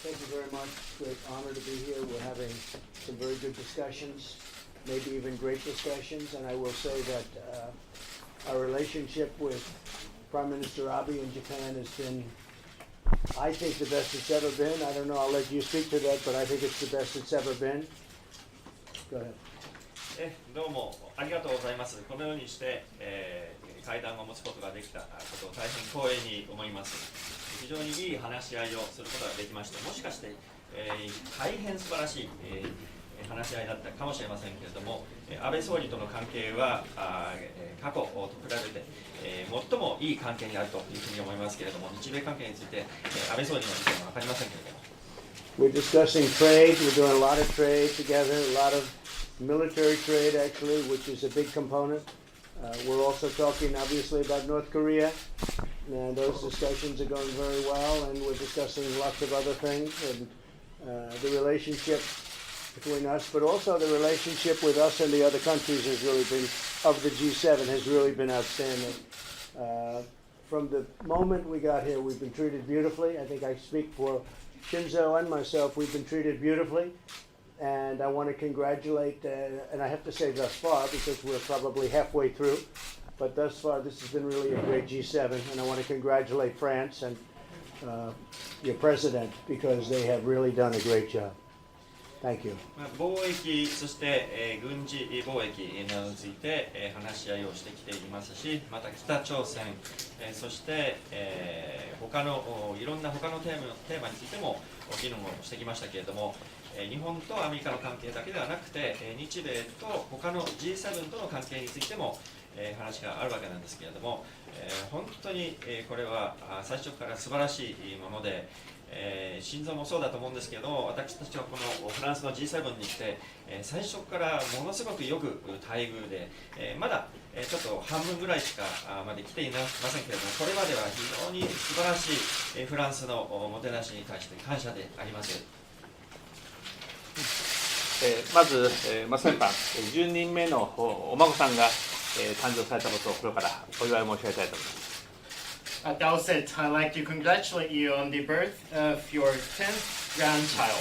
Thank you very much. Great honor to be here. We're having some very good discussions, maybe even great discussions. And I will say that our relationship with Prime Minister Abe in Japan has been, I think, the best it's ever been. I don't know, I'll let you speak to that, but I think it's the best it's ever been. Go ahead. どうもありがとうございます。このようにして、会談を持つことができたことを大変光栄に思います。非常にいい話し合いをすることができまして、もしかして、大変素晴らしい、話し合いだったかもしれませんけれども、安倍総理との関係は過去と比べて、最もいい関係にあるというふうに思いますけれども、日米関係について、安倍総理の意見は分かりませんけれども。We're discussing trade. We're doing a lot of trade together, a lot of military trade actually, which is a big component. We're also talking obviously about North Korea, and those discussions are going very well, and we're discussing lots of other things, and the relationship between us, but also the relationship with us and the other countries has really been, of the G7, has really been outstanding. From the moment we got here, we've been treated beautifully. I think I speak for Shinzo and myself, we've been treated beautifully. And I want to congratulate, and I have to say thus far, because we're probably halfway through, but thus far this has been really a great G7, and I want to congratulate France and your president, because they have really done a great job. Thank you. 貿易、そして、軍事貿易などについて、話し合いをしてきていますし、また北朝鮮、そして、他のいろんな他のテーマについても議論をしてきましたけれども、日本とアメリカの関係だけではなくて、日米と他の G7 との関係についても、話があるわけなんですけれども、本当に、これは最初から素晴らしいもので、心臓もそうだと思うんですけど、私たちはこのフランスの G7 に来て、最初からものすごくよく待遇で、まだちょっと半分ぐらいしかまで来ていませんけれども、これまでは非常に素晴らしいフランスのもてなしに対して感謝であります。まず、先般、10人目のお孫さんが、誕生されたことを心からお祝い申し上げたいと思います。At the outset, I'd like to congratulate you on the birth of your 10th grandchild.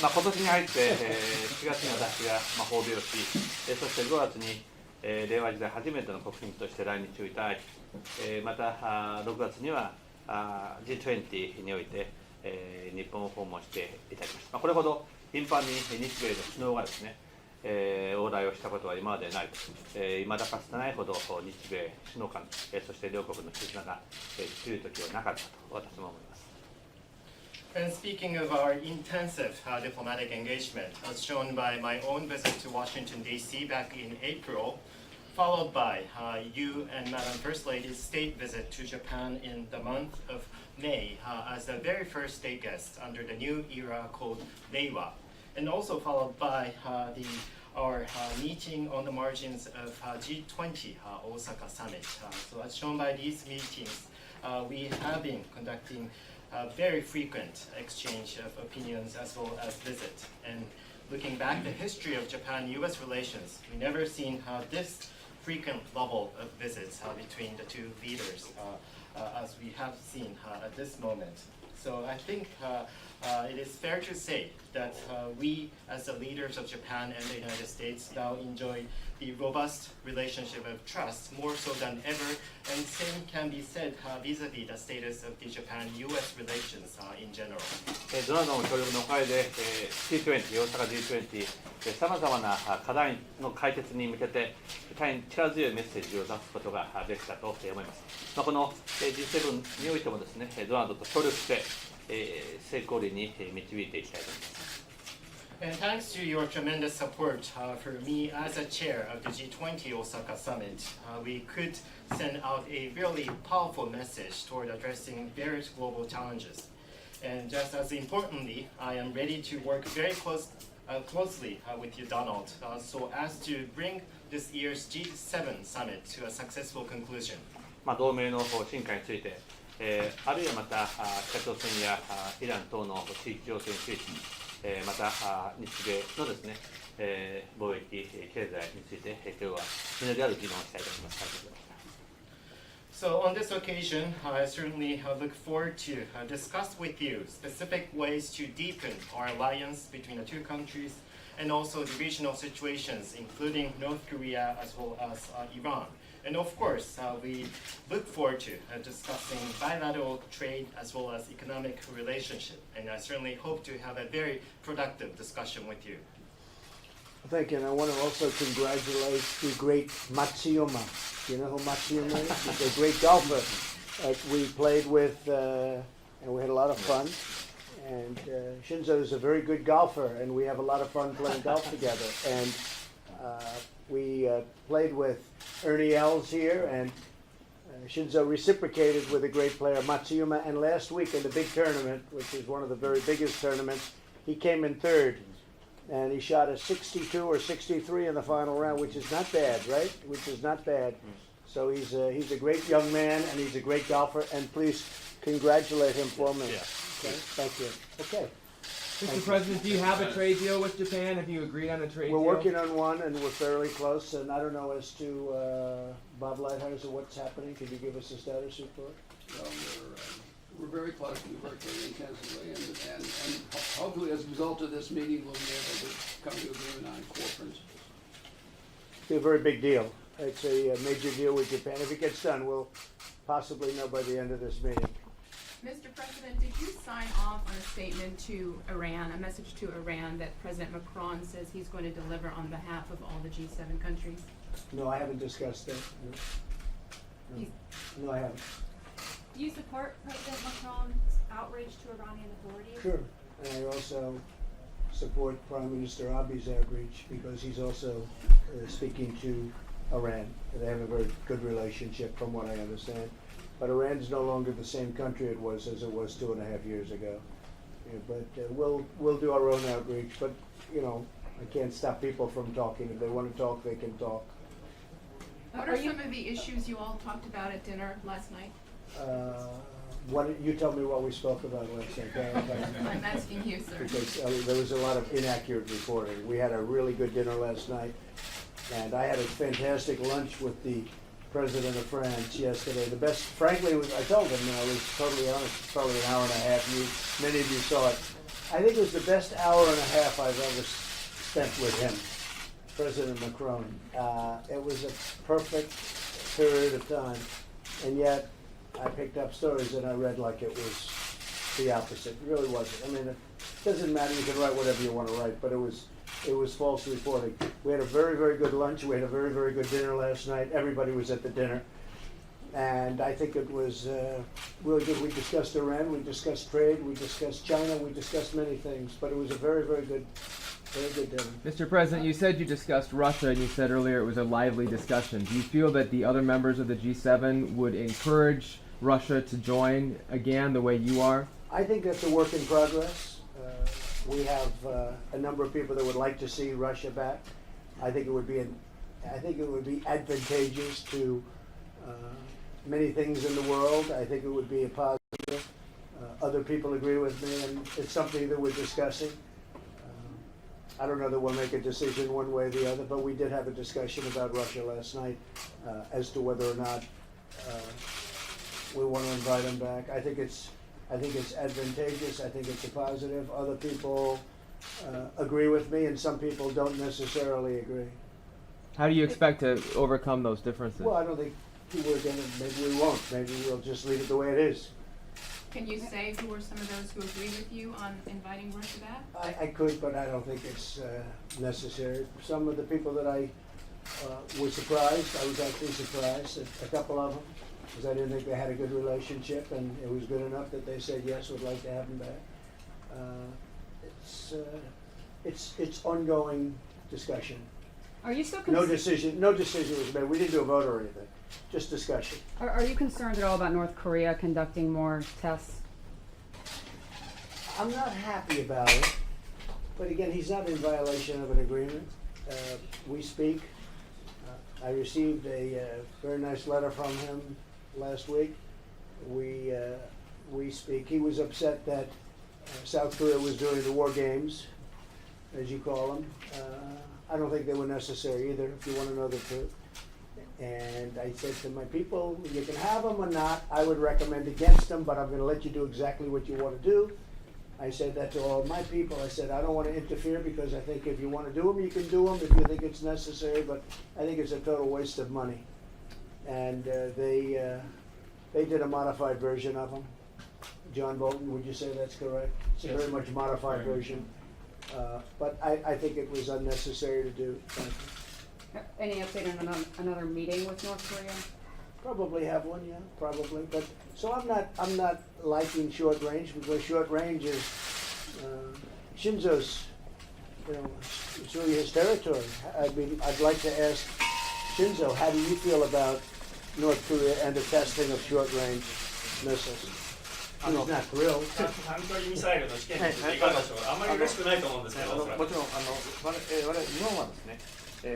今年に入って、4月に私が訪米をし、そして5月に、令和時代初めての国賓として来日をいただき、また6月にはG20 において、日本を訪問していただきました。これほど頻繁に日米の首脳がですね、往来をしたことは今までないと、未だかつてないほど日米首脳間、そして両国の絆が強い時はなかったと私も思います。And speaking of our intensive diplomatic engagement, as shown by my own visit to Washington, D.C. back in April, followed by you and Madam First Lady's state visit to Japan in the month of May as the very first state guest under the new era called Reiwa, and also followed by our meeting on the margins of G20 Osaka Summit. So as shown by these meetings, we have been conducting a very frequent exchange of opinions as well as visits. And looking back the history of Japan-US relations, we never seen this frequent level of visits between the two leaders as we have seen at this moment. So I think it is fair to say that we, as the leaders of Japan and the United States, now enjoy the robust relationship of trust more so than ever, and same can be said vis-a-vis the status of the Japan-US relations in general. どなたの協力のおかげで、G20、大阪 G20、さまざまな課題の解決に向けて、大変力強いメッセージを出すことができたと思います。この G7 においてもですね、ドナルドと協力して、成功裏に導いていきたいと思います。And thanks to your tremendous support for me as a chair of the G20 Osaka Summit, we could send out a really powerful message toward addressing various global challenges. And just as importantly, I am ready to work very closely with you, Donald, so as to bring this year's G7 Summit to a successful conclusion. 同盟の進化について、あるいはまた北朝鮮やイラン等の地域情勢について、また日米のですね、貿易経済について今日はみんなである議論をしたいと思います。So on this occasion, I certainly look forward to discuss with you specific ways to deepen our alliance between the two countries and also the regional situations, including North Korea as well as Iran. And of course, we look forward to discussing bilateral trade as well as economic relationship. And I certainly hope to have a very productive discussion with you. Thank you, and I want to also congratulate the great Matsuyama. Do you know who Matsuyama is? He's a great golfer that we played with, and we had a lot of fun. And Shinzo is a very good golfer, and we have a lot of fun playing golf together. And we played with Ernie Els here, and Shinzo reciprocated with a great player, Matsuyama. And last week in the big tournament, which is one of the very biggest tournaments, he came in third. And he shot a 62 or 63 in the final round, which is not bad, right? Which is not bad. So he's a great young man, and he's a great golfer. And please congratulate him for me. Yeah. Okay, thank you. Okay. Mr. President, do you have a trade deal with Japan? Have you agreed on a trade We're deal? working on one, and we're fairly close. And I don't know as to Bob Lighthizer, what's happening. Could you give us a status report? Well, we're very close. We work very intensively, and hopefully, as a result of this meeting, we'll be able to come to agreement on core principles. It's a very big deal. It's a major deal with Japan. If it gets done, we'll possibly know by the end of this meeting. Mr. President, did you sign off on a statement to Iran, a message to Iran that President Macron says he's going to deliver on behalf of all the G7 countries? No, I haven't discussed that. No, no I haven't. Do you support President Macron's outrage to Iranian authorities? Sure. And I also support Prime Minister Abi's outreach because he's also speaking to Iran. They have a very good relationship from what I understand. But Iran's no longer the same country it was as it was 2.5 years ago. Yeah, but we'll do our own outreach. But, you know, I can't stop people from talking. If they want to talk, they can talk. What are some of the issues you all talked about at dinner last night? You tell me what we spoke about last night. I'm asking you, sir. Because there was a lot of inaccurate reporting. We had a really good dinner last night, and I had a fantastic lunch with the President of France yesterday. The best, frankly, I told him, and I was totally honest, probably an hour and a half. Many of you saw it. I think it was the best hour and a half I've ever spent with him, President Macron. It was a perfect period of time, and yet I picked up stories and I read like it was the opposite. It really wasn't. I mean, it doesn't matter. You can write whatever you want to write, but it was false reporting. We had a very, very good lunch. We had a very, very good dinner last night. Everybody was at the dinner. And I think it was really good. We discussed Iran, we discussed trade, we discussed China, we discussed many things. But it was a very, very good dinner. Mr. President, you said you discussed Russia, and you said earlier it was a lively discussion. Do you feel that the other members of the G7 would encourage Russia to join again the way you are? I think that's a work in progress. We have a number of people that would like to see Russia back. I think it would be advantageous to many things in the world. I think it would be a positive. Other people agree with me, and it's something that we're discussing. I don't know that we'll make a decision one way or the other, but we did have a discussion about Russia last night as to whether or not we want to invite them back. I think it's advantageous. I think it's a positive. Other people agree with me, and some people don't necessarily agree. How do you expect to overcome those differences? Well, I don't think we're going to. Maybe we won't. Maybe we'll just leave it the way it is. Can you say who are some of those who agree with you on inviting Russia back? I could, but I don't think it's necessary. Some of the people that I was surprised. I was actually surprised at a couple of them, because I didn't think they had a good relationship, and it was good enough that they said yes, would like to have them back. It's ongoing discussion. Are you still No decision was made. We didn't do a vote or anything. Just discussion. Are you concerned at all about North Korea conducting more tests? I'm not happy about it, but again, he's not in violation of an agreement. We speak. I received a very nice letter from him last week. We speak. He was upset that South Korea was doing the war games, as you call them. I don't think they were necessary either, if you want to know the truth. And I said to my people, you can have them or not. I would recommend against them, but I'm going to let you do exactly what you want to do. I said that to all my people. I said, I don't want to interfere because I think if you want to do them, you can do them if you think it's necessary, but I think it's a total waste of money. And they did a modified version of them. John Bolton, would you say that's correct? It's a Yes. very much modified version. But I think it was unnecessary to do. Thank you. Any update on another meeting with North Korea? Probably have one, yeah, probably. But so I'm not liking short range because short range is Shinzo's, it's really his territory. I'd like to ask Shinzo, how do you feel about North Korea and the testing of short range missiles? He's not thrilled. 短距離ミサイルの試験についていかがでしょうか。あんまり嬉しくないと思うんですけど、おそらくもちろん我々日本はですね、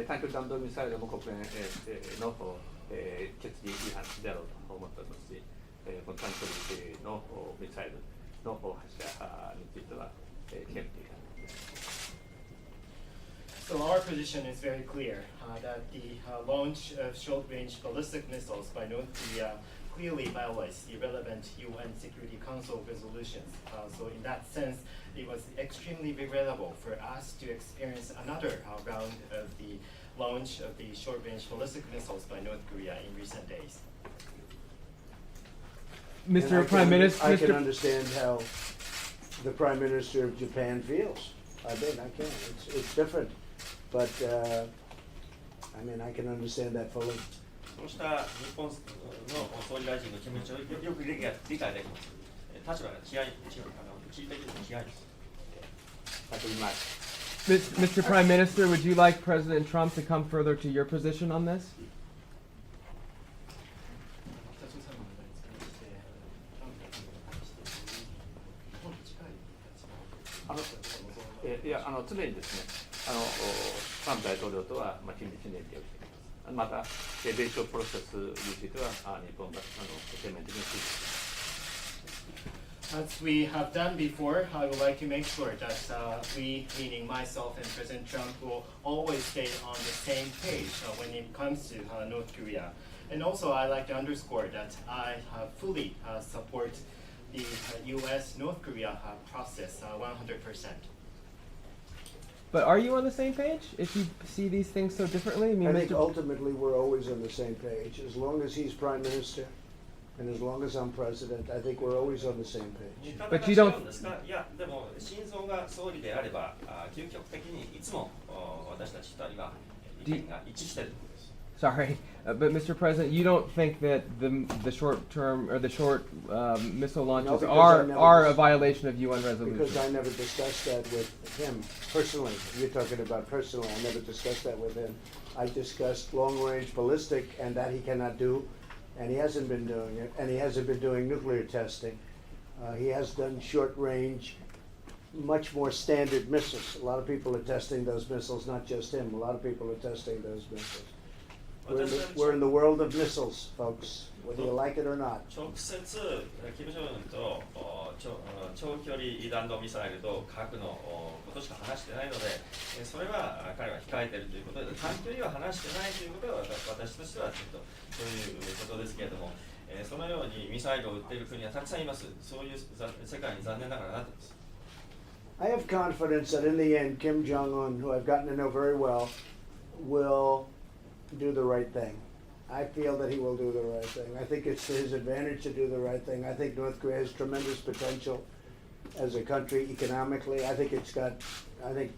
短距離弾道ミサイルも国連、の、決議違反であろうと思っておりますし、この短距離のミサイルの発射については、憲法違反です。So our position is very clear that the launch of short-range ballistic missiles by North Korea clearly violates the relevant UN Security Council resolutions. So in that sense, it was extremely regrettable for us to experience another round of the launch of the short-range ballistic missiles by North Korea in recent days. And Mr. Prime Minister, I can understand how the Prime Minister of Japan feels. I can. It's different. But, I can understand that fully. そうした日本の総理大臣の気持ちをよく理解できます。立場が違い、聞いているの違いです。Mr. Prime Minister, would you like President Trump to come further to your position on this? いや常にですね、トランプ大統領とは緊密に連携をしています。また、米朝プロセスについては日本が全面的に支持しています。As we have done before, I would like to make sure that we, meaning myself and President Trump, will always stay on the same page when it comes to North Korea. And also, I'd like to underscore that I fully support the U.S.-North Korea process 100%. But are you on the same page if you see these things so differently? I think ultimately we're always on the same page. As long as he's Prime Minister and as long as I'm President, I think we're always on the same page. But you don't- いや、でも、心臓が総理であれば、究極的にいつも私たち2人は意見が一致しているんです。 Sorry, but Mr. President, you don't think that the short-term or the short missile launches because I never are a dis- violation of UN Because resolutions? I never discussed that with him personally. You're talking about personally. I never discussed that with him. I discussed long-range ballistic and that he cannot do, and he hasn't been doing it, and he hasn't been doing nuclear testing. He has done short-range, much more standard missiles. A lot of people are testing those missiles, not just him. A lot of people are testing those missiles. We're in the world of missiles, folks, whether you like it or not. 直接、キム・ジョンウンと長距離弾道ミサイルと核のことしか話してないので、それは彼は控えているということで、短距離は話してないということは私としてはちょっとそういうことですけれども、そのようにミサイルを撃っている国はたくさんいます。そういう世界に残念ながらなっています。I have confidence that in the end, Kim Jong-un, who I've gotten to know very well, will do the right thing. I feel that he will do the right thing. I think it's to his advantage to do the right thing. I think North Korea has tremendous potential as a country economically. I think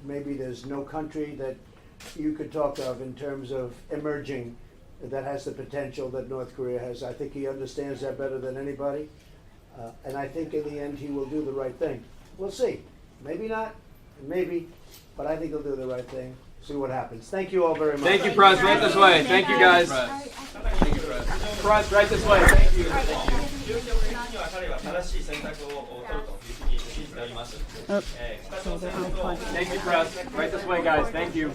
maybe there's no country that you could talk of in terms of emerging that has the potential that North Korea has. I think he understands that better than anybody. And I think in the end he will do the right thing. We'll see. Maybe not, maybe, but I think he'll do the right thing. See what happens. Thank you all very much. Thank you, Press. Right this way. Thank you, guys. Press, right this way. Thank you. 究極的には彼は正しい選択を取るというふうに信じております。北朝鮮と Thank you, Press. Right this way, guys. Thank you.